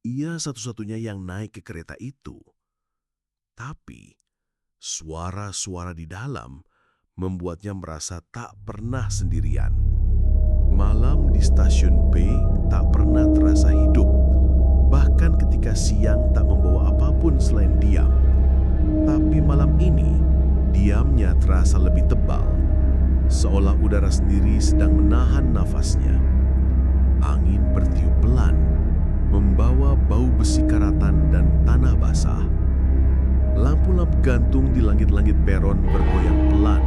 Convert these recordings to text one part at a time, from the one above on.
Ia satu-satunya yang naik ke kereta itu. Tapi, suara-suara di dalam membuatnya merasa tak pernah sendirian. Malam di stasiun B tak pernah terasa hidup. Bahkan ketika siang tak membawa apapun selain diam. Tapi malam ini, diamnya terasa lebih tebal. Seolah udara sendiri sedang menahan nafasnya. Angin bertiup pelan, membawa bau besi karatan dan tanah basah. Lampu-lampu gantung di langit-langit peron bergoyang pelan,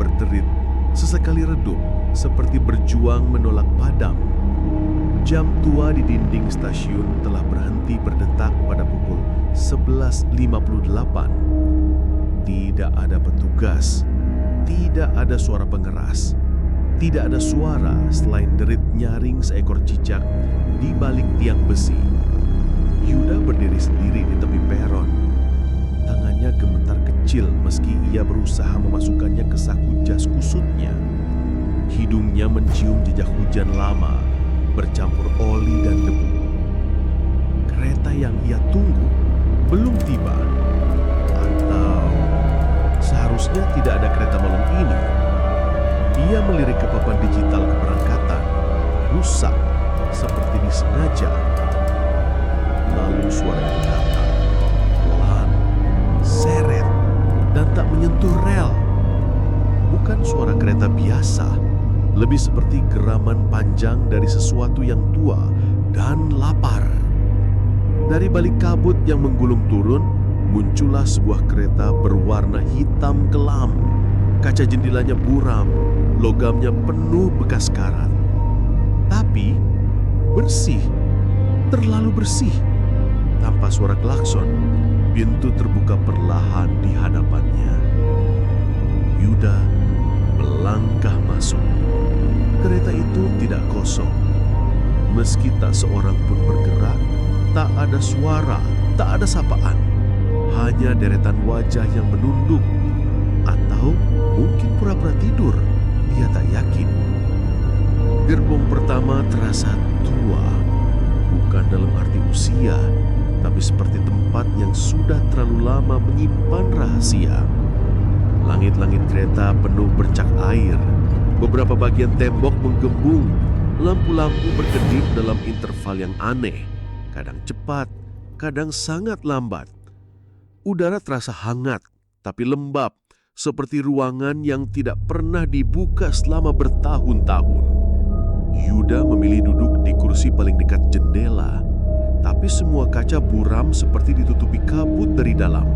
berderit, sesekali redup, seperti berjuang menolak padam. Jam tua di dinding stasiun telah berhenti berdetak pada pukul 11.58. Tidak ada petugas, tidak ada suara pengeras, tidak ada suara selain derit nyaring seekor cicak di balik tiang besi. Yuda berdiri sendiri di tepi peron. Tangannya gemetar kecil meski ia berusaha memasukkannya ke saku jas kusutnya. Hidungnya mencium jejak hujan lama bercampur oli dan debu. Kereta yang ia tunggu belum tiba. Atau seharusnya tidak ada kereta malam ini. Ia melirik ke papan digital keberangkatan, rusak seperti disengaja. Lalu suara itu datang, pelan, seret, dan tak menyentuh rel. Bukan suara kereta biasa, lebih seperti geraman panjang dari sesuatu yang tua dan lapar. Dari balik kabut yang menggulung turun, muncullah sebuah kereta berwarna hitam kelam. Kaca jendelanya buram, logamnya penuh bekas karat. Tapi bersih, terlalu bersih. Tanpa suara klakson, pintu terbuka perlahan di hadapannya. Yuda melangkah masuk. Kereta itu tidak kosong. Meski tak seorang pun bergerak, tak ada suara, tak ada sapaan. Hanya deretan wajah yang menunduk. Atau mungkin pura-pura tidur, ia tak yakin. Gerbong pertama terasa tua, bukan dalam arti usia, tapi seperti tempat yang sudah terlalu lama menyimpan rahasia. Langit-langit kereta penuh bercak air, beberapa bagian tembok menggembung, lampu-lampu berkedip dalam interval yang aneh, kadang cepat, kadang sangat lambat. Udara terasa hangat, tapi lembab, seperti ruangan yang tidak pernah dibuka selama bertahun-tahun. Yuda memilih duduk di kursi paling dekat jendela, tapi semua kaca buram seperti ditutupi kabut dari dalam.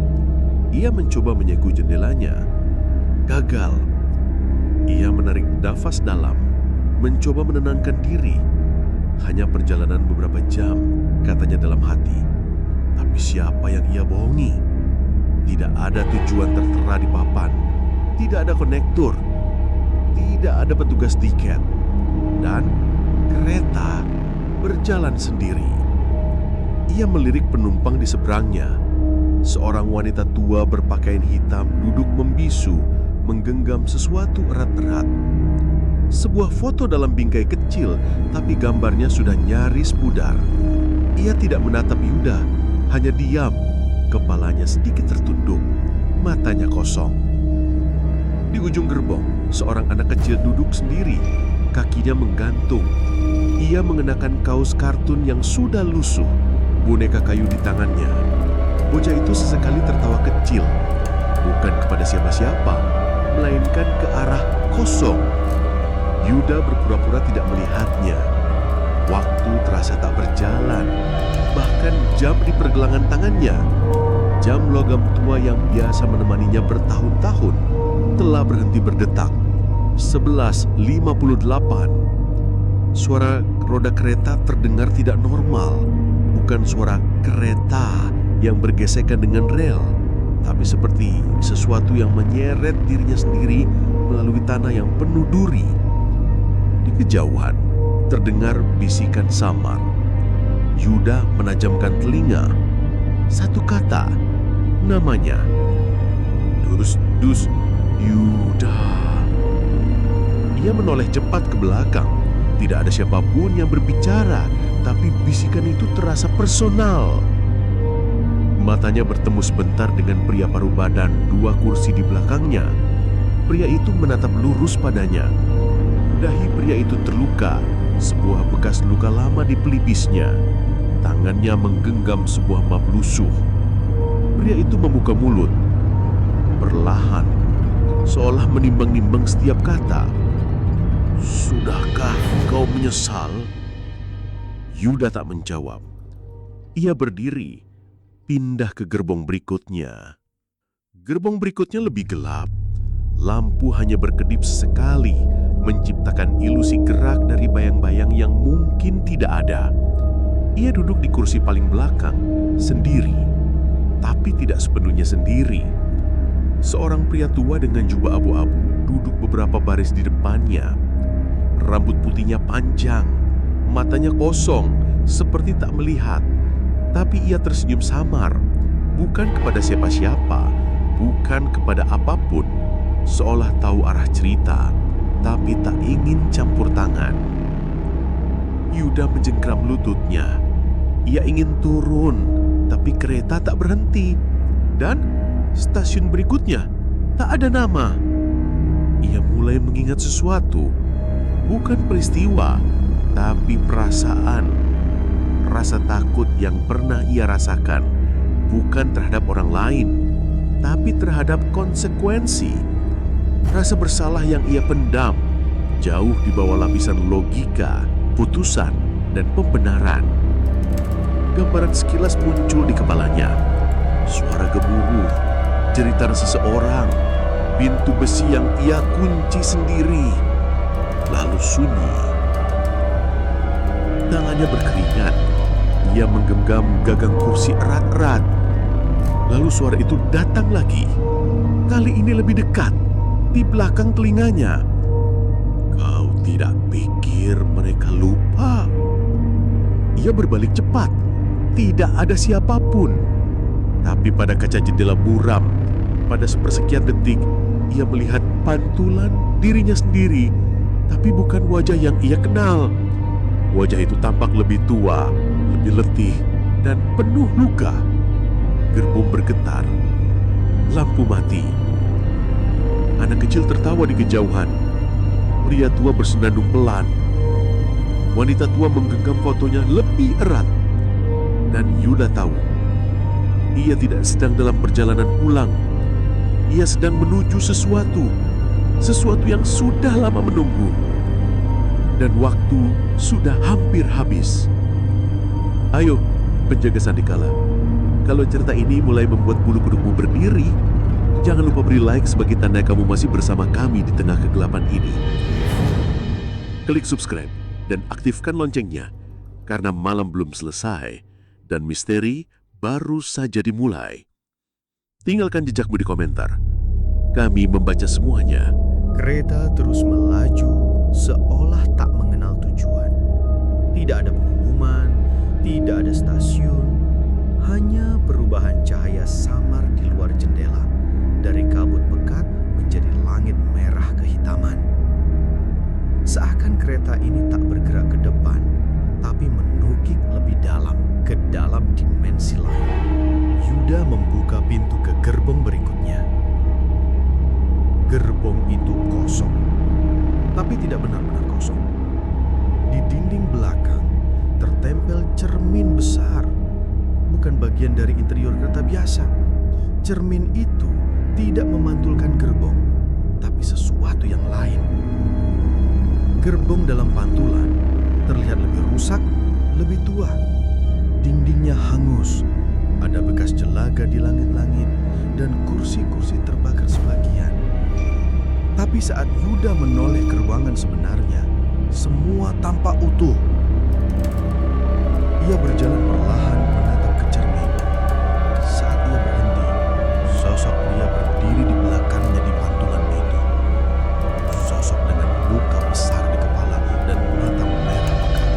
Ia mencoba menyegu jendelanya. Gagal. Ia menarik nafas dalam, mencoba menenangkan diri. Hanya perjalanan beberapa jam, katanya dalam hati. Tapi siapa yang ia bohongi? Tidak ada tujuan tertera di papan. Tidak ada konektor. Tidak ada petugas tiket. Dan kereta berjalan sendiri. Ia melirik penumpang di seberangnya. Seorang wanita tua berpakaian hitam duduk membisu, menggenggam sesuatu erat-erat. Sebuah foto dalam bingkai kecil, tapi gambarnya sudah nyaris pudar. Ia tidak menatap Yuda, hanya diam. Kepalanya sedikit tertunduk, matanya kosong. Di ujung gerbong, seorang anak kecil duduk sendiri, kakinya menggantung. Ia mengenakan kaos kartun yang sudah lusuh, boneka kayu di tangannya. Bocah itu sesekali tertawa kecil, bukan kepada siapa-siapa, melainkan ke arah kosong. Yuda berpura-pura tidak melihatnya. Waktu terasa tak berjalan, bahkan jam di pergelangan tangannya, jam logam tua yang biasa menemaninya bertahun-tahun, telah berhenti berdetak. 11.58. Suara roda kereta terdengar tidak normal, bukan suara kereta yang bergesekan dengan rel, tapi seperti sesuatu yang menyeret dirinya sendiri melalui tanah yang penuh duri. Di kejauhan, terdengar bisikan samar. Yuda menajamkan telinga. Satu kata, namanya. Dus, Yuda. Ia menoleh cepat ke belakang. Tidak ada siapapun yang berbicara, tapi bisikan itu terasa personal. Matanya bertemu sebentar dengan pria paruh badan 2 kursi di belakangnya. Pria itu menatap lurus padanya. Dahi pria itu terluka, sebuah bekas luka lama di pelipisnya. Tangannya menggenggam sebuah map lusuh. Pria itu membuka mulut, perlahan, seolah menimbang-nimbang setiap kata. "Sudahkah kau menyesal?" Yuda tak menjawab. Ia berdiri, pindah ke gerbong berikutnya. Gerbong berikutnya lebih gelap. Lampu hanya berkedip sesekali, menciptakan ilusi gerak dari bayang-bayang yang mungkin tidak ada. Ia duduk di kursi paling belakang, sendiri. Tapi tidak sepenuhnya sendiri. Seorang pria tua dengan jubah abu-abu duduk beberapa baris di depannya. Rambut putihnya panjang, matanya kosong, seperti tak melihat. Tapi ia tersenyum samar, bukan kepada siapa-siapa, bukan kepada apapun, seolah tahu arah cerita, tapi tak ingin campur tangan. Yuda menjengkram lututnya. Ia ingin turun, tapi kereta tak berhenti. Dan stasiun berikutnya tak ada nama. Ia mulai mengingat sesuatu, bukan peristiwa, tapi perasaan. Rasa takut yang pernah ia rasakan, bukan terhadap orang lain, tapi terhadap konsekuensi. Rasa bersalah yang ia pendam, jauh di bawah lapisan logika, putusan, dan pembenaran. Gambaran sekilas muncul di kepalanya. Suara gemuruh, jeritan seseorang, pintu besi yang ia kunci sendiri, lalu sunyi. Tangannya berkeringat. Ia menggenggam gagang kursi erat-erat. Lalu suara itu datang lagi. Kali ini lebih dekat, di belakang telinganya. "Kau tidak pikir mereka lupa?" Ia berbalik cepat. Tidak ada siapapun. Tapi pada kaca jendela buram, pada sepersekian detik, ia melihat pantulan dirinya sendiri, tapi bukan wajah yang ia kenal. Wajah itu tampak lebih tua, lebih letih, dan penuh luka. Gerbong bergetar. Lampu mati. Anak kecil tertawa di kejauhan. Pria tua bersenandung pelan. Wanita tua menggenggam fotonya lebih erat. Dan Yuda tahu, ia tidak sedang dalam perjalanan pulang. Ia sedang menuju sesuatu yang sudah lama menunggu. Dan waktu sudah hampir habis. Ayo, penjaga Sandikala. Kalau cerita ini mulai membuat bulu kudukmu berdiri, jangan lupa beri like sebagai tanda kamu masih bersama kami di tengah kegelapan ini. Klik subscribe dan aktifkan loncengnya, karena malam belum selesai dan misteri baru saja dimulai. Tinggalkan jejakmu di komentar. Kami membaca semuanya. Kereta terus melaju seolah tak mengenal tujuan. Tidak ada pengumuman, tidak ada stasiun, hanya perubahan cahaya samar di luar jendela, dari kabut pekat menjadi langit merah kehitaman. Seakan kereta ini tak bergerak ke depan, tapi menukik lebih dalam, ke dalam dimensi lain. Yuda membuka pintu ke gerbong berikutnya. Gerbong itu kosong, tapi tidak benar-benar kosong. Di dinding belakang tertempel cermin besar, bukan bagian dari interior kereta biasa. Cermin itu tidak memantulkan gerbong, tapi sesuatu yang lain. Gerbong dalam pantulan terlihat lebih rusak, lebih tua. Dindingnya hangus, ada bekas jelaga di langit-langit, dan kursi-kursi terbakar sebagian. Tapi saat Yuda menoleh ke ruangan sebenarnya, semua tampak utuh. Ia berjalan perlahan menatap ke cermin. Saat ia berhenti, sosok pria berdiri di belakangnya di pantulan itu. Sosok dengan luka besar di kepala dan mata merah pekat.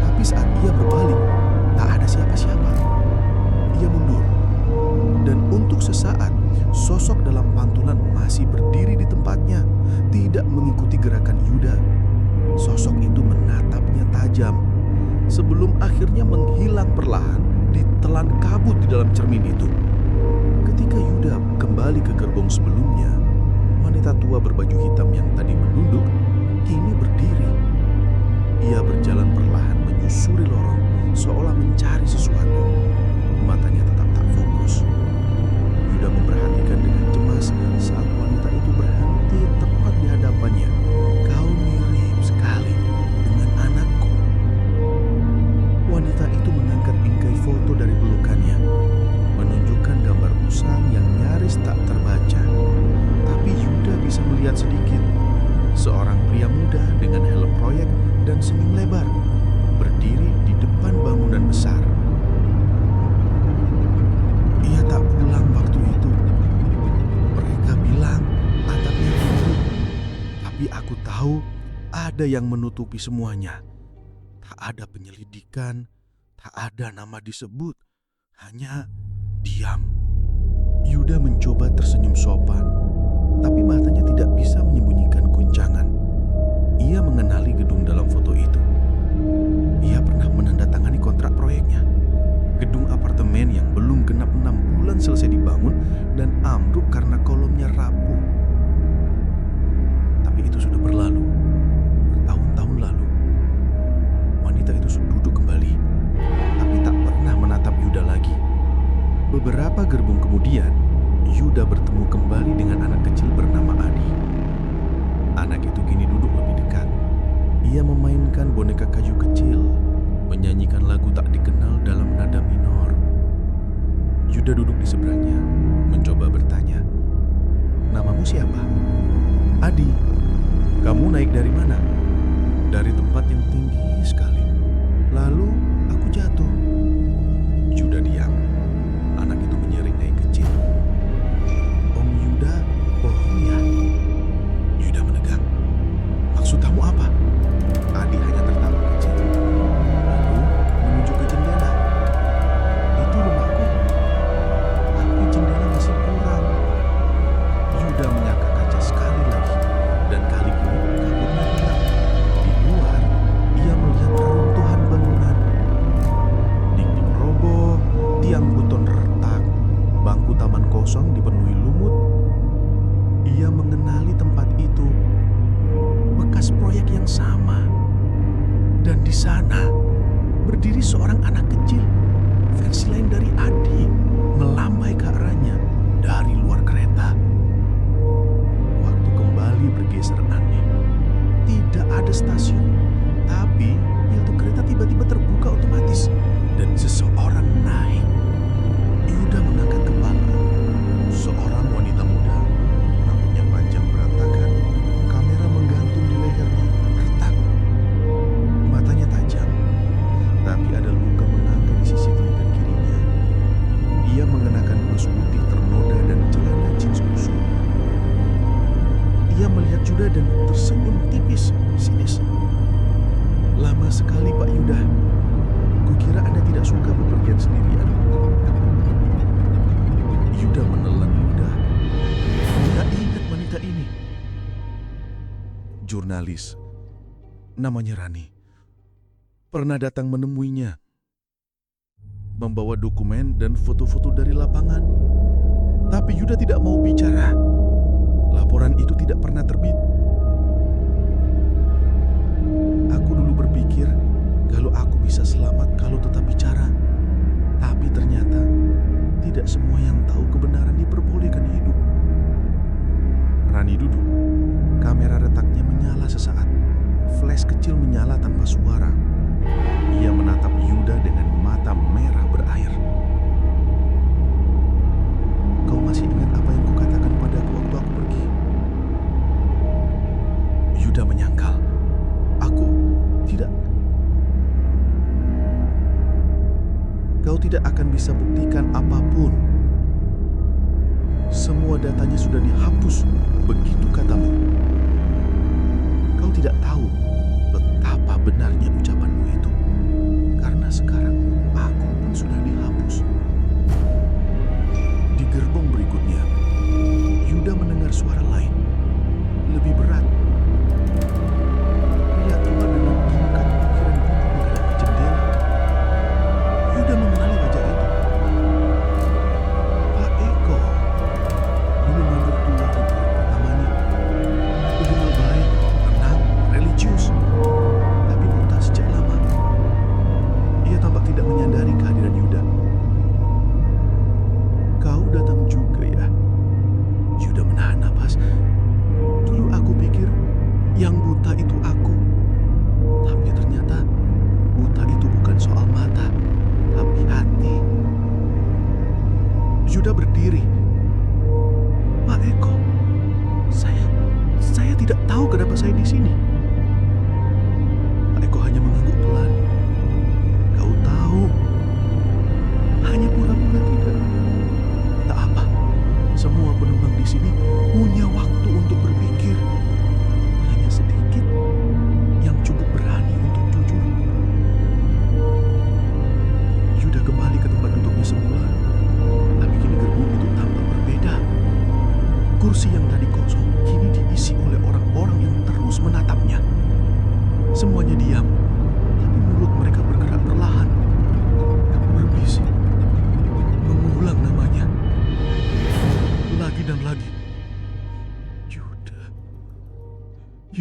Tapi saat ia berbalik, tak ada siapa-siapa. Ia mundur. Dan untuk sesaat, sosok dalam pantulan masih berdiri di tempatnya, tidak mengikuti gerakan Yuda. Sosok itu menatapnya tajam, akhirnya menghilang perlahan ditelan kabut di dalam cermin itu. Ketika Yuda kembali ke gerbong sebelumnya, wanita tua berbaju hitam yang tadi menunduk kini berdiri. Ia berjalan perlahan menyusuri lorong seolah mencari sesuatu. Matanya tetap tak fokus. Yuda memperhatikan dengan cemas saat wanita itu berhenti tepat di hadapannya. "Kau mirip sekali dengan anakku." Wanita itu mengangkat bingkai foto dari pelukannya, menunjukkan gambar usang yang nyaris tak terbaca. Tapi Yuda bisa melihat sedikit. Seorang pria muda dengan helm proyek dan senyum lebar berdiri di depan bangunan besar. Ia tak pulang waktu itu. Mereka bilang atapnya runtuh, tapi aku tahu ada yang menutupi semuanya. Tak ada penyelidikan, tak ada nama disebut, hanya diam. Yuda mencoba tersenyum sopan, tapi matanya tidak bisa menyembunyikan guncangan. Ia mengenali gedung dalam foto itu. Ia pernah menandatangani kontrak proyeknya. Gedung apartemen yang belum genap 6 bulan selesai dibangun dan ambruk karena kolomnya rapuh. Tapi itu sudah berlalu, bertahun-tahun lalu. Wanita itu duduk kembali, tapi tak pernah menatap Yuda lagi. Beberapa gerbong kemudian, Yuda bertemu kembali dengan anak kecil bernama Adi. Anak itu kini duduk lebih dekat. Ia memainkan boneka kayu kecil, menyanyikan lagu tak dikenal dalam nada minor. Yuda duduk di seberangnya, mencoba bertanya, "Namamu siapa?" "Adi." "Kamu naik dari mana?" "Dari tempat yang tinggi sekali. Lalu aku jatuh." Yuda diam. Anak itu menyering naik kecil. "Om Yuda bohong ya?" Yuda menegang. "Maksud kamu apa?" Adi hanya tertawa kecil, lalu menunjuk ke jendela. "Itu rumahku, tapi jendela masih kurang." Yuda menyangka kaca sekali lagi, dan kali ini kabutnya hilang. Di luar, ia melihat reruntuhan bangunan. Dinding roboh, tiang beton retak, bangku taman kosong dipenuhi lumut. Ia mengenali tempat itu, bekas proyek yang sama. Dan di sana berdiri seorang anak kecil, versi lain dari Adi, melambai ke arahnya dari luar kereta. Waktu kembali bergeser aneh. Tidak ada stasiun, tapi pintu kereta tiba-tiba terbuka otomatis dan seseorang naik. Yuda mengangkat kepala. Seorang wanita muda, rambutnya panjang berantakan, kamera menggantung di lehernya, retak. Matanya tajam, tapi ada luka menganga di sisi telinga kirinya. Ia mengenakan blus putih ternoda dan celana jeans kusut. Ia melihat Yuda dan tersenyum tipis, sinis. "Lama sekali Pak Yuda. Kukira Anda tidak suka bepergian sendirian." Yuda menelan ludah. Dia ingat wanita ini. Jurnalis, namanya Rani. Pernah datang menemuinya, membawa dokumen dan foto-foto dari lapangan. Tapi Yuda tidak mau bicara. Laporan itu tidak pernah terbit. Aku dulu berpikir kalau aku bisa selamat kalau tetap bicara. Tapi ternyata tidak semua yang tahu kebenaran diperbolehkan hidup. Rani duduk. Kamera retaknya menyala sesaat. Flash kecil menyala tanpa suara. Ia menatap Yuda dengan mata merah berair. "Kau masih ingat apa yang kukatakan padaku waktu aku pergi?" Yuda menyangkal. "Aku tidak." "Kau tidak akan bisa buktikan apapun. Semua datanya sudah dihapus, begitu katamu. Kau tidak tahu betapa benarnya ucapanmu itu. Karena sekarang aku pun sudah dihapus." Di gerbong berikutnya, Yuda mendengar suara lain, lebih berat. Pria tua dengan tongkat ukiran buku menghadap ke jendela.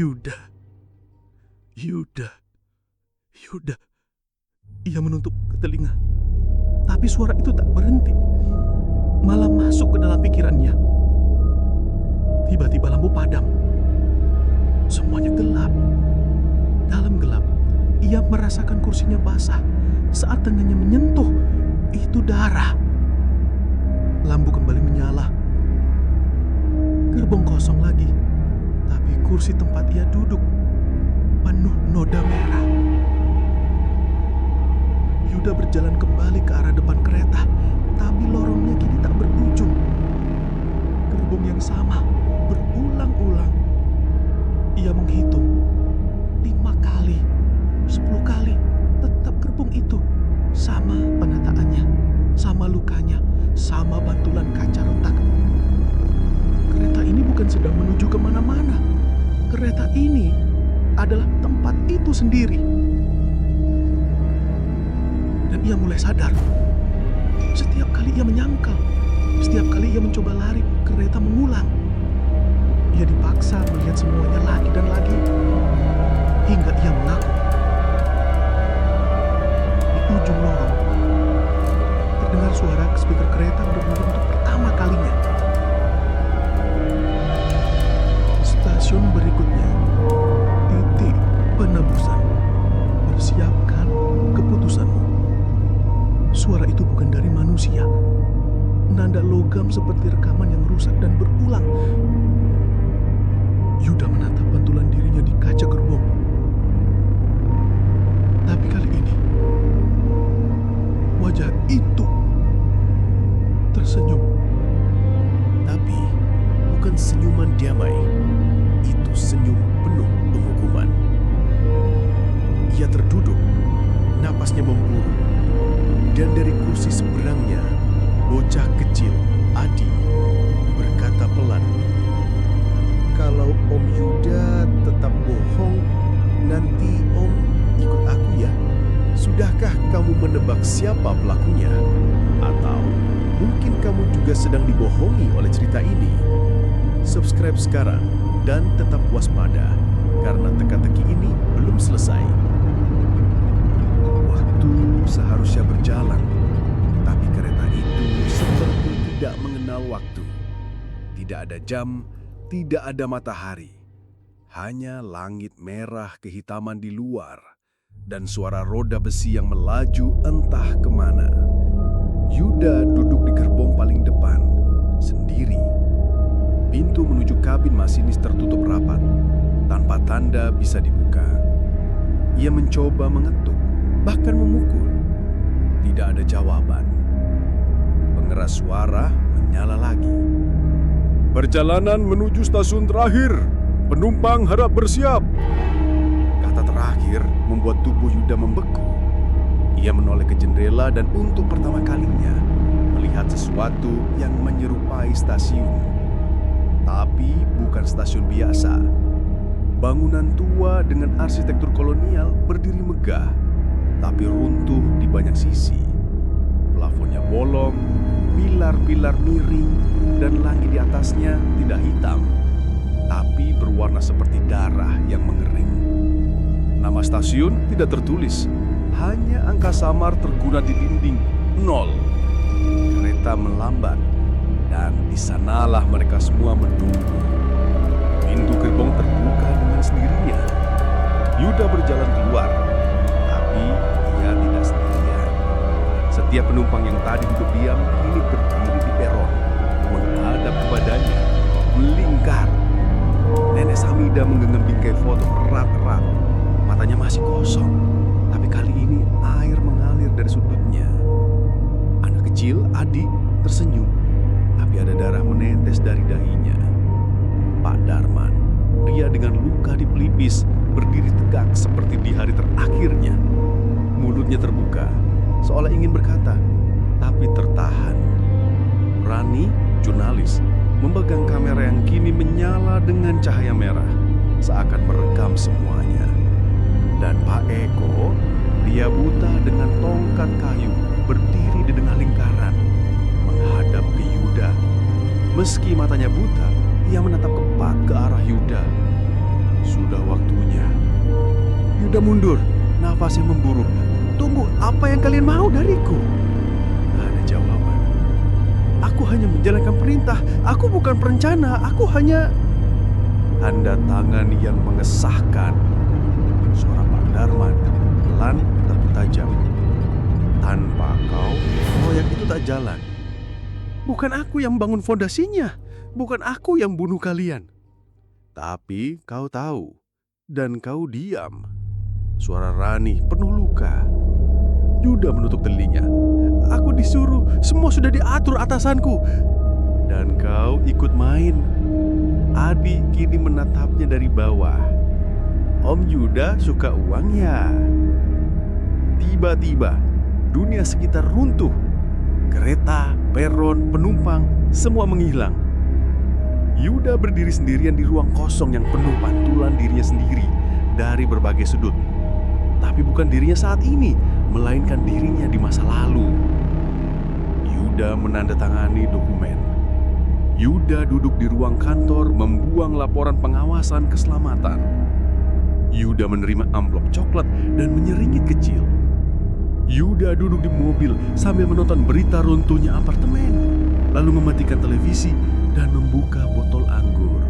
Yuda, Yuda, Yuda. Ia menutup ke telinga. Tapi suara itu tak berhenti. Malah masuk ke dalam pikirannya. Tiba-tiba lampu padam. Semuanya gelap. Dalam gelap, ia merasakan kursinya basah saat tangannya menyentuh itu darah. Lampu kembali menyala. Gerbong kosong lagi, tapi kursi tempat ia duduk penuh noda merah. Yuda berjalan kembali ke arah depan kereta, tapi lorongnya kini tak berujung. Gerbong yang sama berulang-ulang. Ia menghitung 5 kali, 10 kali, tetap gerbong itu sama penataannya, sama lukanya, sama bantulan kaca retak. Kereta ini bukan sedang menuju kemana-mana. Kereta ini adalah tempat itu sendiri. Dan ia mulai sadar. Setiap kali ia menyangkal, setiap kali ia mencoba lari, kereta mengulang. Ia dipaksa melihat semuanya lagi dan lagi, hingga ia mengaku. Di ujung lorong, terdengar suara speaker kereta berbunyi untuk pertama kalinya. Stasiun berikutnya, titik penebusan. Persiapkan keputusanmu. Suara itu bukan dari manusia. Nada logam seperti rekaman yang rusak dan berulang. Yuda menatap pantulan dirinya di kaca gerbong. Tapi kali ini, wajah itu tersenyum. Tapi bukan senyuman damai. Itu senyum penuh penghukuman. Ia terduduk, napasnya memburu. Dan dari kursi seberangnya, bocah kecil, Adi, berkata pelan, "Kalau Om Yuda tetap bohong, nanti Om ikut aku ya. Sudahkah kamu menebak siapa pelakunya? Atau mungkin kamu juga sedang dibohongi oleh cerita ini? Subscribe sekarang dan tetap waspada, karena teka-teki ini belum selesai." Waktu seharusnya berjalan, tapi kereta itu seperti tidak mengenal waktu. Tidak ada jam, tidak ada matahari. Hanya langit merah kehitaman di luar dan suara roda besi yang melaju entah kemana. Yuda duduk di gerbong paling depan, sendiri. Pintu menuju kabin masinis tertutup rapat, tanpa tanda bisa dibuka. Ia mencoba mengetuk, bahkan memukul. Tidak ada jawaban. Pengeras suara menyala lagi. "Perjalanan menuju stasiun terakhir. Penumpang harap bersiap." Kata terakhir membuat tubuh Yuda membeku. Ia menoleh ke jendela dan untuk pertama kalinya melihat sesuatu yang menyerupai stasiun. Tapi bukan stasiun biasa. Bangunan tua dengan arsitektur kolonial berdiri megah, tapi runtuh di banyak sisi. Plafonnya bolong, pilar-pilar miring, dan langit di atasnya tidak hitam, tapi berwarna seperti darah yang mengering. Nama stasiun tidak tertulis, hanya angka samar terguna di dinding, 0. Kereta melambat, dan di sanalah mereka semua menunggu. Pintu gerbong terbuka dengan sendirinya. Yuda berjalan keluar, tapi ia tidak sendirian. Setiap penumpang yang tadi duduk diam kini berdiri di peron, menghadap kepadanya, melingkar. Nenek Samida menggenggam bingkai foto erat-erat. Matanya masih kosong, tapi kali ini air mengalir dari sudutnya. Anak kecil, Adi, tersenyum, tapi ada darah menetes dari dahinya. Pak Darman, pria dengan luka di pelipis, berdiri tegak seperti di hari terakhirnya. Mulutnya terbuka, seolah ingin berkata, tapi tertahan. Rani, jurnalis, memegang kamera yang kini menyala dengan cahaya merah, seakan merekam semuanya. Dan Pak Eko, pria buta dengan tongkat kayu, berdiri di tengah lingkaran, menghadap ke Yuda. Meski matanya buta, ia menatap kepat ke arah Yuda. Sudah waktunya. Yuda mundur, nafasnya memburu. Tunggu, apa yang kalian mau dariku? Gak ada jawaban. Aku hanya menjalankan perintah. Aku bukan perencana. Aku hanya... Tanda tangan yang mengesahkan. Suara Pak Darman pelan tapi tajam. Tanpa kau, proyek itu tak jalan. Bukan aku yang bangun fondasinya. Bukan aku yang bunuh kalian. Tapi kau tahu. Dan kau diam. Suara Rani penuh luka. Yuda menutup telinga. Aku disuruh. Semua sudah diatur atasanku. Dan kau ikut main. Adi kini menatapnya dari bawah. Om Yuda suka uang ya? Tiba-tiba dunia sekitar runtuh. Kereta, peron, penumpang, semua menghilang. Yuda berdiri sendirian di ruang kosong yang penuh pantulan dirinya sendiri dari berbagai sudut. Tapi bukan dirinya saat ini, melainkan dirinya di masa lalu. Yuda menandatangani dokumen. Yuda duduk di ruang kantor membuang laporan pengawasan keselamatan. Yuda menerima amplop coklat dan menyeringit kecil. Yuda duduk di mobil sambil menonton berita runtuhnya apartemen, lalu mematikan televisi dan membuka botol anggur.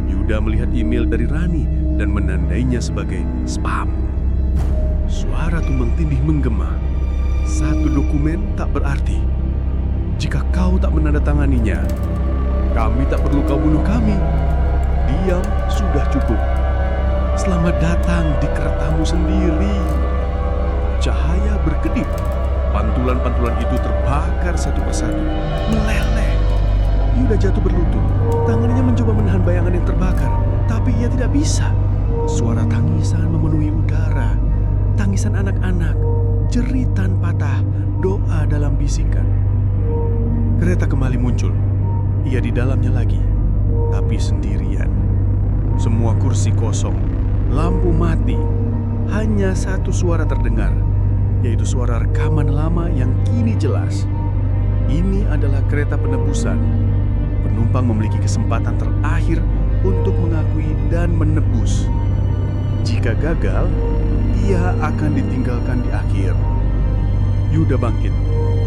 Yuda melihat email dari Rani dan menandainya sebagai spam. Suara tumbang tindih menggema. Satu dokumen tak berarti jika kau tak menandatanganinya. Kami tak perlu kau bunuh kami. Diam sudah cukup. Selamat datang di keretamu sendiri. Cahaya berkedip. Pantulan-pantulan itu terbakar satu persatu, meleleh. Yuda jatuh berlutut. Tangannya mencoba menahan bayangan yang terbakar, tapi ia tidak bisa. Suara tangisan memenuhi udara. Tangisan anak-anak, jeritan patah, doa dalam bisikan. Kereta kembali muncul. Ia di dalamnya lagi, tapi sendirian. Semua kursi kosong, lampu mati. Hanya satu suara terdengar, yaitu suara rekaman lama yang kini jelas. Ini adalah kereta penebusan. Penumpang memiliki kesempatan terakhir untuk mengakui dan menebus. Jika gagal, ia akan ditinggalkan di akhir. Yuda bangkit.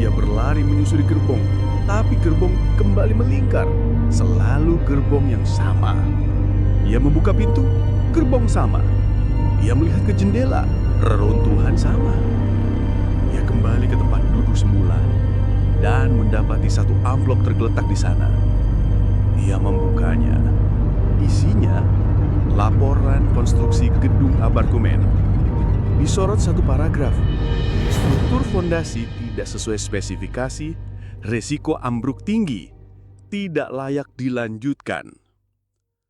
Ia berlari menyusuri gerbong, tapi gerbong kembali melingkar. Selalu gerbong yang sama. Ia membuka pintu, gerbong sama. Ia melihat ke jendela, reruntuhan sama. Ia kembali ke tempat duduk semula dan mendapati satu amplop tergeletak di sana. Ia membukanya. Isinya laporan konstruksi gedung apartemen. Disorot satu paragraf. Struktur fondasi tidak sesuai spesifikasi, resiko ambruk tinggi, tidak layak dilanjutkan.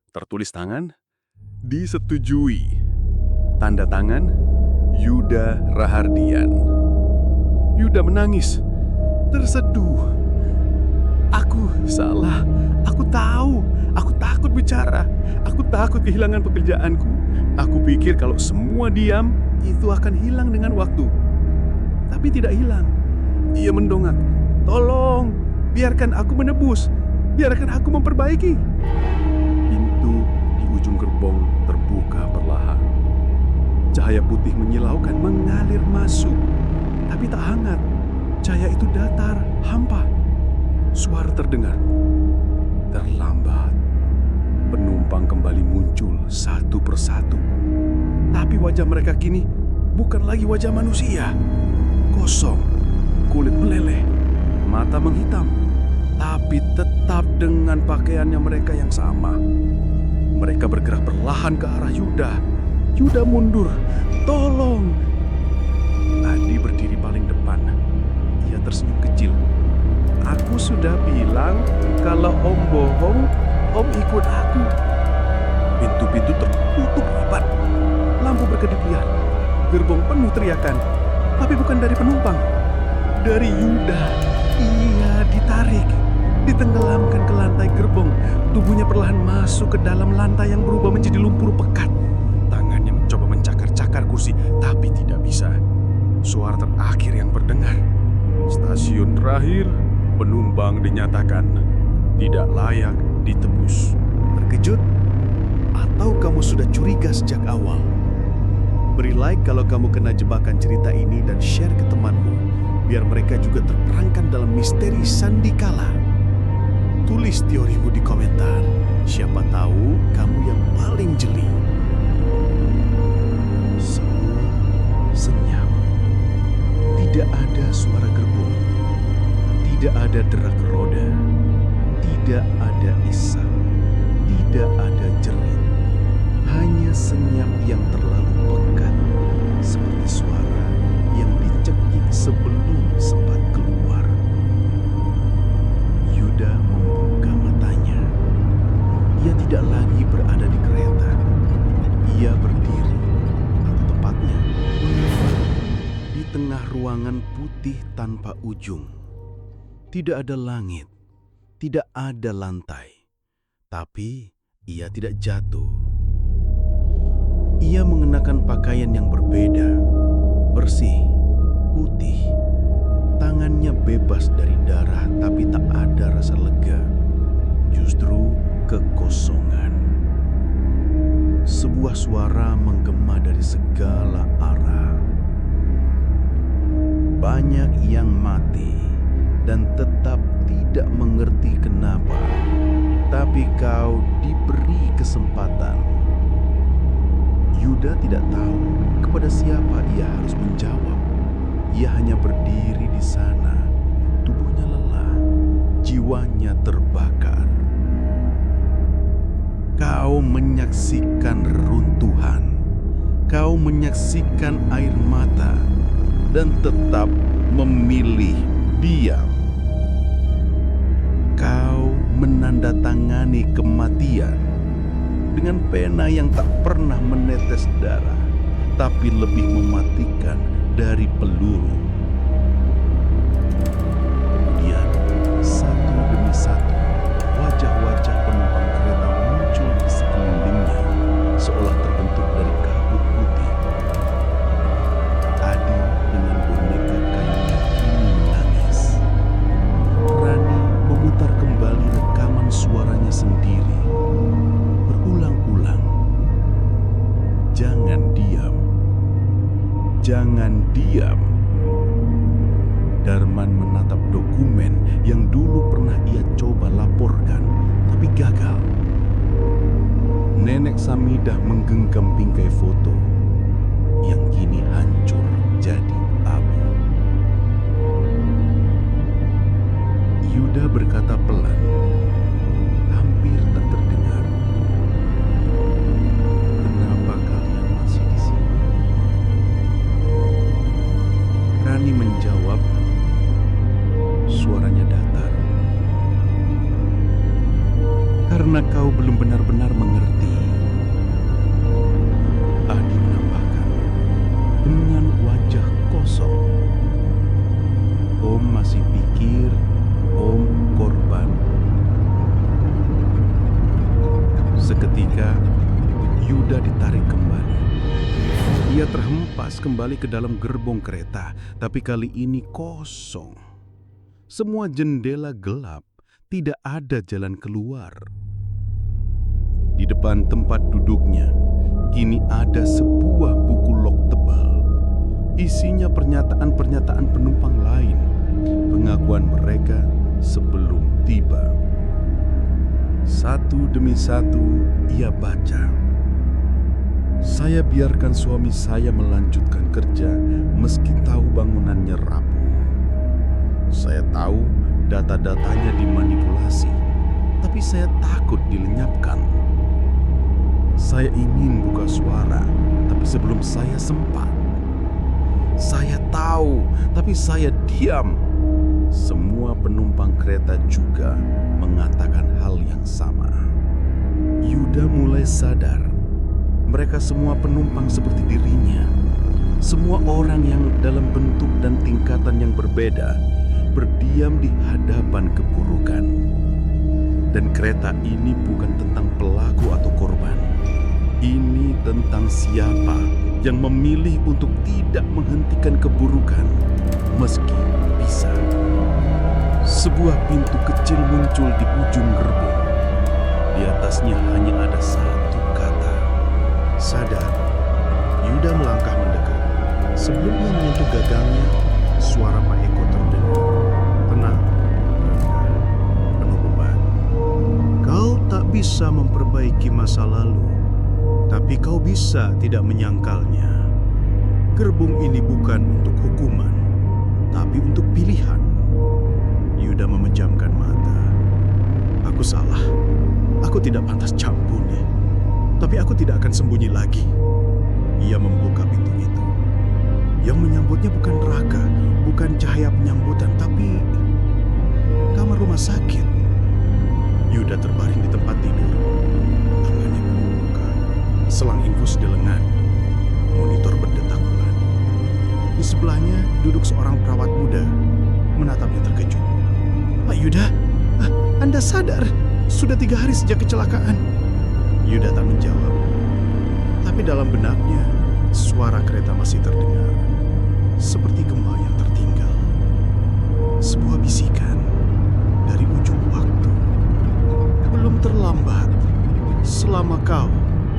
Tertulis tangan, disetujui. Tanda tangan, Yuda Rahardian. Yuda menangis, terseduh. Aku salah, aku tahu, aku takut bicara, aku takut kehilangan pekerjaanku. Aku pikir kalau semua diam, itu akan hilang dengan waktu. Tapi tidak hilang. Ia mendongak, tolong, biarkan aku menebus, biarkan aku memperbaiki. Pintu di ujung gerbong terbuka perlahan. Cahaya putih menyilaukan mengalir masuk, tapi tak hangat. Cahaya itu datar, hampa. Suara terdengar. Terlambat. Penumpang kembali muncul satu persatu. Tapi wajah mereka kini bukan lagi wajah manusia. Kosong, kulit meleleh, mata menghitam, tapi tetap dengan pakaiannya mereka yang sama. Mereka bergerak perlahan ke arah Yuda. Yuda mundur. Tolong. Adi berdiri paling depan. Ia tersenyum kecil. Aku sudah bilang kalau Om bohong, Om ikut aku. Pintu-pintu tertutup rapat. Lampu berkedip liar. Gerbong penuh teriakan. Tapi bukan dari penumpang. Dari Yuda. Ia ditarik. Ditenggelamkan ke lantai gerbong. Tubuhnya perlahan masuk ke dalam lantai yang berubah menjadi lumpur pekat. Tangannya mencoba mencakar-cakar kursi, tapi tidak bisa. Suara terakhir yang berdengar. Stasiun terakhir, penumpang dinyatakan tidak layak ditebus. Terkejut, Atau kamu sudah curiga sejak awal? Beri like kalau kamu kena jebakan cerita ini dan share ke temanmu, biar mereka juga terperangkan dalam misteri Sandikala. Tulis teorimu di komentar. Siapa tahu kamu yang paling jeli. Semua senyap. Tidak ada suara gerbong. Tidak ada derak roda. Tidak ada isak. Tidak ada jerit. Hanya senyap yang terlalu pekat, seperti suara yang dicekik sebelum sempat keluar. Yuda membuka matanya. Ia tidak lagi berada di kereta. Ia berdiri, atau tepatnya mengembang, di tengah ruangan putih tanpa ujung. Tidak ada langit, tidak ada lantai, tapi ia tidak jatuh. Ia mengenakan pakaian yang berbeda, bersih, putih. Tangannya bebas dari darah, tapi tak ada rasa lega. Justru kekosongan. Sebuah suara menggema dari segala arah. Banyak yang mati dan tetap tidak mengerti kenapa. Tapi kau diberi kesempatan. Yuda tidak tahu kepada siapa ia harus menjawab. Ia hanya berdiri di sana. Tubuhnya lelah, jiwanya terbakar. Kau menyaksikan reruntuhan. Kau menyaksikan air mata dan tetap memilih diam. Kau menandatangani kematian dengan pena yang tak pernah menetes darah, tapi lebih mematikan dari peluru. Kemudian, satu demi satu, wajah-wajah penumpang kereta muncul di sekelilingnya, seolah terbentuk dari kabut putih. Adi dengan boneka kayunya kini menangis. Rani memutar kembali rekaman suaranya sendiri. Berulang-ulang. Jangan diam. Jangan diam. Darman menatap dokumen yang dulu pernah ia coba laporkan, tapi gagal. Nenek Samidah menggenggam bingkai foto yang kini hancur jadi abu. Yuda berkata pelan, hampir tak terdengar. Kenapa kalian masih di sini? Rani menjawab, suaranya datar. Karena kau belum benar-benar mengerti. Adi menambahkan, dengan wajah kosong. Om masih pikir Om korban. Seketika, Yuda ditarik kembali. Ia terhempas kembali ke dalam gerbong kereta, tapi kali ini kosong. Semua jendela gelap, tidak ada jalan keluar. Di depan tempat duduknya, kini ada sebuah buku log tebal. Isinya pernyataan-pernyataan penumpang lain, pengakuan mereka sebelum tiba. Satu demi satu ia baca. Saya biarkan suami saya melanjutkan kerja meski tahu bangunannya rapuh. Saya tahu data-datanya dimanipulasi, tapi saya takut dilenyapkan. Saya ingin buka suara, tapi sebelum saya sempat. Saya tahu, tapi saya diam. Semua penumpang kereta juga mengatakan hal yang sama. Yuda mulai sadar, mereka semua penumpang seperti dirinya. Semua orang yang dalam bentuk dan tingkatan yang berbeda, berdiam di hadapan keburukan. Dan kereta ini bukan tentang pelaku atau korban. Ini tentang siapa yang memilih untuk tidak menghentikan keburukan, meski bisa. Sebuah pintu kecil muncul di ujung gerbong. Di atasnya hanya ada satu kata. Sadar, Yuda melangkah mendekat. Sebelum ia menyentuh gagangnya, suara Pak Eko terdengar. Tenang, rendah, penuh beban. Kau tak bisa memperbaiki masa lalu, tapi kau bisa tidak menyangkalnya. Gerbong ini bukan untuk hukuman, tapi untuk pilihan. Yuda memejamkan mata. Aku salah. Aku tidak pantas campuni. Tapi aku tidak akan sembunyi lagi. Ia membuka pintu itu. Yang menyambutnya bukan neraka, bukan cahaya penyambutan, tapi kamar rumah sakit. Yuda terbaring di tempat tidur. Tangannya penuh luka. Selang infus di lengan. Monitor berdetak pelan. Di sebelahnya duduk seorang perawat muda. Menatapnya terkejut. Pak Yuda, Anda sadar? Sudah 3 hari sejak kecelakaan. Yuda tak menjawab. Tapi dalam benaknya, suara kereta masih terdengar. Seperti gema yang tertinggal. Sebuah bisikan dari ujung waktu. Belum terlambat. Selama kau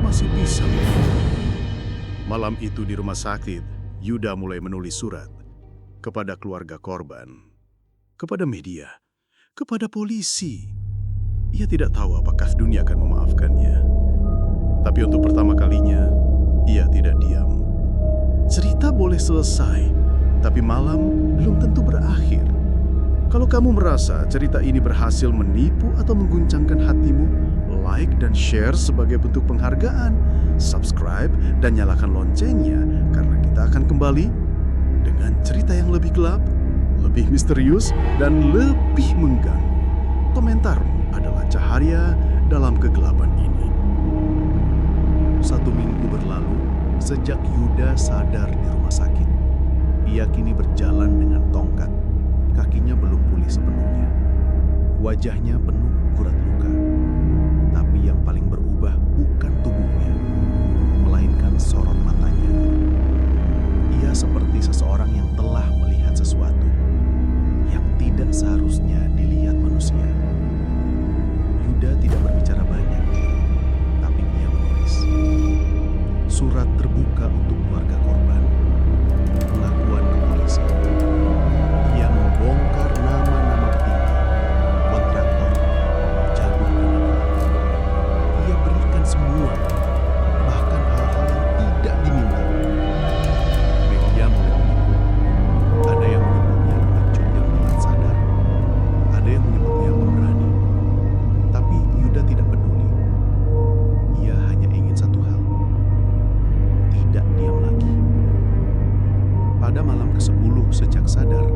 masih bisa memilih. Malam itu di rumah sakit, Yuda mulai menulis surat. Kepada keluarga korban. Kepada media. Kepada polisi. Ia tidak tahu apakah dunia akan memaafkannya. Tapi untuk pertama kalinya, ia tidak diam. Cerita boleh selesai, tapi malam belum tentu berakhir. Kalau kamu merasa cerita ini berhasil menipu atau mengguncangkan hatimu, like dan share sebagai bentuk penghargaan, subscribe dan nyalakan loncengnya karena kita akan kembali dengan cerita yang lebih gelap, lebih misterius, dan lebih mengganggu. Komentarmu adalah cahaya dalam kegelapan ini. 1 minggu berlalu sejak Yuda sadar di rumah sakit. Ia kini berjalan dengan tongkat. Kakinya belum pulih sepenuhnya. Wajahnya penuh gurat luka. Tapi yang paling berubah bukan tubuhnya, melainkan sorot matanya. Ia seperti seseorang yang telah melihat sesuatu yang tidak seharusnya dilihat manusia. Yuda tidak berbicara banyak, tapi ia menulis. Surat terbuka untuk keluarga korban. Pengakuan ke polisi. Ia membongkar nama-nama petinggi, kontraktor, jagung dan lain-lain. Ia berikan semua, bahkan hal-hal yang tidak diminta. Media mulai menyebut. Ada yang menyebutnya pengecut yang telat sadar. Ada yang menyebutnya pemberani. Tapi Yuda tidak peduli. Ia hanya ingin satu hal. Tidak diam lagi. Pada malam ke-10 sejak sadar,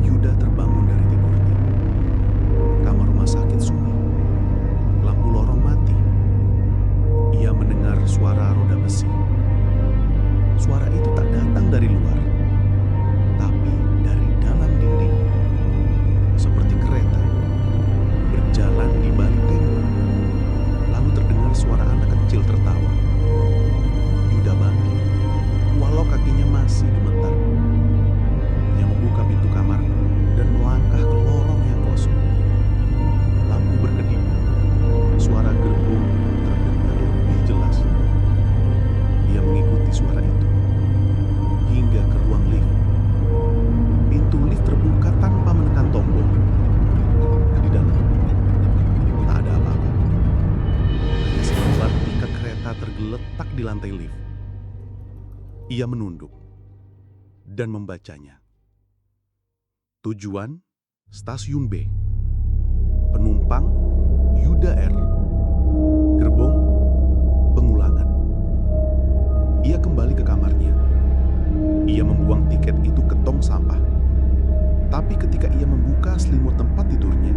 Yuda terbangun dari tidurnya. Kamar rumah sakit sunyi. Lampu lorong mati. Ia mendengar suara roda besi. Suara itu tak datang dari luar, tapi dari dalam dinding. Seperti kereta berjalan di balik tembok. Lalu terdengar suara anak kecil tertawa. Yuda bangkit, walau kakinya masih gemetar. Ia membuka pintu kamar dan melangkah ke lorong yang kosong. Lampu berkedip. Suara gerbong terdengar lebih jelas. Ia mengikuti suara itu hingga ke ruang lift. Pintu lift terbuka tanpa menekan tombol. Di dalam tak ada apa-apa. Hanya selembar tiket kereta tergeletak di lantai lift. Ia menunduk dan membacanya. Tujuan Stasiun B. Penumpang Yuda R. Gerbong Pengulangan. Ia kembali ke kamarnya. Ia membuang tiket itu ke tong sampah. Tapi ketika ia membuka selimut tempat tidurnya,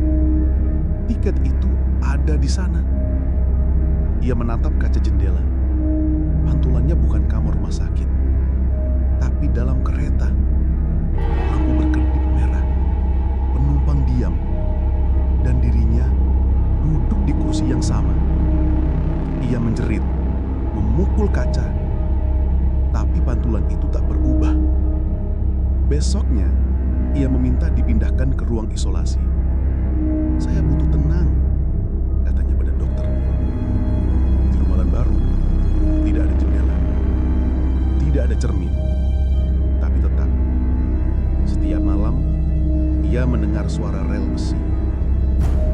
tiket itu ada di sana. Ia menatap kaca jendela. Pantulannya bukan kamar rumah sakit, tapi dalam kereta. Lampu berkedip merah. Penumpang diam. Dan dirinya duduk di kursi yang sama. Ia menjerit, memukul kaca. Tapi pantulan itu tak berubah. Besoknya, ia meminta dipindahkan ke ruang isolasi. Saya butuh tenang, katanya pada dokter. Di Ramalan Baru, tidak ada cermin. Tapi tetap, setiap malam ia mendengar suara rel besi,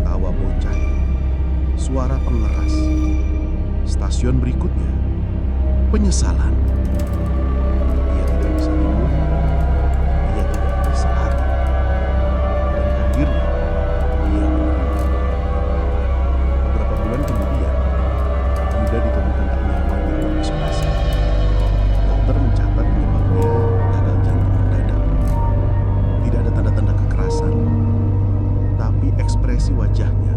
tawa bocah, suara pengeras. Stasiun berikutnya, penyesalan. Ia tidak bisa tidur, ia tidak bisa lari. Dan akhirnya, ia menerima. Beberapa bulan kemudian, Yuda ditemukan tak nyaman di ruang isolasi. Dokter mencatat penyebabnya gagal jantung mendadak. Tidak ada tanda-tanda kekerasan, tapi ekspresi wajahnya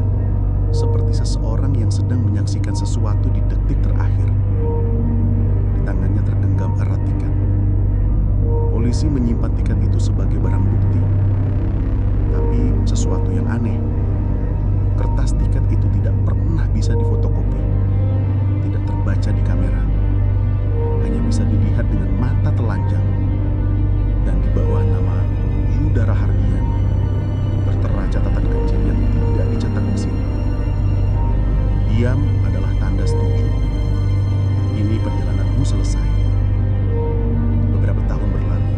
seperti seseorang yang sedang menyaksikan sesuatu di detik terakhir. Di tangannya tergenggam erat tiket. Polisi menyimpan tiket itu sebagai barang bukti. Tapi sesuatu yang aneh, kertas tiket itu tidak pernah bisa difotokopi, tidak terbaca di kamera, hanya bisa dilihat dengan mata telanjang. Dan di bawah nama Yuda Rahardian tertera catatan kecil yang tidak dicetak mesin. Diam adalah tanda setuju. Kini perjalananmu selesai. Beberapa tahun berlalu.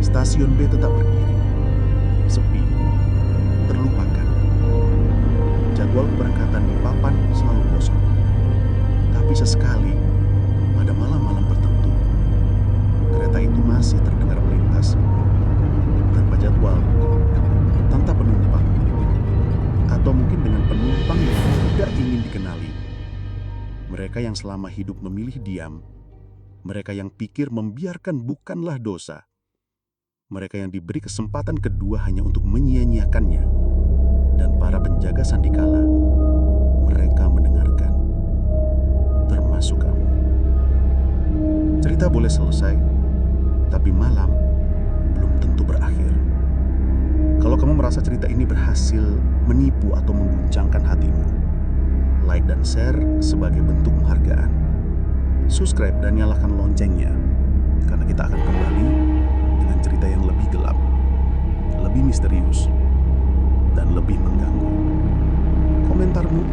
Stasiun B tetap berdiri. Sepi. Terlupakan. Jadwal keberangkatan di papan selalu kosong. Tapi sesekali, pada malam-malam tertentu, kereta itu masih terdengar melintas. Tanpa jadwal, tanpa penumpang, atau mungkin dengan penumpang yang tidak ingin dikenali. Mereka yang selama hidup memilih diam, mereka yang pikir membiarkan bukanlah dosa, mereka yang diberi kesempatan kedua hanya untuk menyia-nyiakannya, dan para penjaga sandikala, mereka mendengarkan, termasuk kamu. Cerita boleh selesai, tapi malam belum tentu berakhir. Kalau kamu merasa cerita ini berhasil menipu atau mengguncangkan hatimu, like dan share sebagai bentuk penghargaan. Subscribe dan nyalakan loncengnya, karena kita akan kembali dengan cerita yang lebih gelap, lebih misterius, dan lebih mengganggu. Komentarmu